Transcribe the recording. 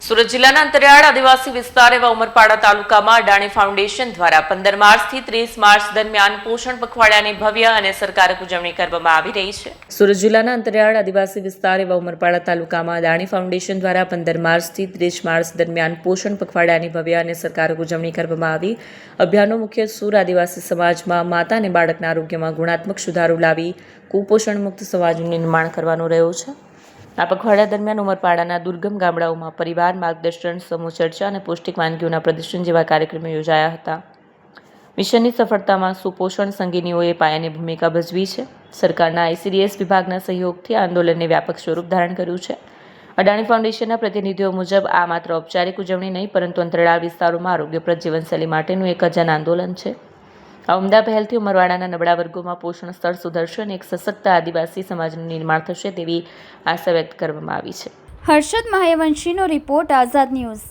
સુરત જિલ્લાના અંતરિયાળ આદિવાસી વિસ્તાર એવા ઉમરપાડા તાલુકામાં અડાણી ફાઉન્ડેશન દ્વારા 15 માર્ચથી 30 માર્ચ દરમિયાન પોષણ પખવાડિયાની ભવ્ય અને સરકારક ઉજવણી કરવામાં આવી રહી છે. સુરત જિલ્લાના અંતરિયાળ આદિવાસી વિસ્તાર એવા ઉમરપાડા તાલુકામાં અડાણી ફાઉન્ડેશન દ્વારા 15 માર્ચથી 30 માર્ચ દરમિયાન પોષણ પખવાડિયાની ભવ્ય અને સરકારક ઉજવણી કરવામાં આવી. અભિયાનનો મુખ્ય સૂર આદિવાસી સમાજમાં માતા અને બાળકના આરોગ્યમાં ગુણાત્મક સુધારો લાવી કુપોષણ મુક્ત સમાજનું નિર્માણ કરવાનો રહ્યો છે. આ પખવાડિયા દરમિયાન ઉમરપાડાના દુર્ગમ ગામડાઓમાં પરિવાર માર્ગદર્શન, સમૂહ ચર્ચા અને પૌષ્ટિક વાનગીઓના પ્રદર્શન જેવા કાર્યક્રમો યોજાયા હતા. મિશનની સફળતામાં સુપોષણ સંગીનીઓએ પાયાની ભૂમિકા ભજવી છે. સરકારના ICDS વિભાગના સહયોગથી આ આંદોલનને વ્યાપક સ્વરૂપ ધારણ કર્યું છે. અડાણી ફાઉન્ડેશનના પ્રતિનિધિઓ મુજબ આ માત્ર ઔપચારિક ઉજવણી નહીં, પરંતુ અંતરિયાળ વિસ્તારોમાં આરોગ્યપ્રદ જીવનશૈલી માટેનું એક અજન આંદોલન છે. આ ઉમદા પહેલથી ઉમરવાડાના નબળા વર્ગોમાં પોષણ સ્તર સુધરશે અને એક સશક્ત આદિવાસી સમાજનું નિર્માણ થશે તેવી આશા વ્યક્ત કરવામાં આવી છે. હર્ષદ મહાયવંશીનો રિપોર્ટ, આઝાદ ન્યૂઝ.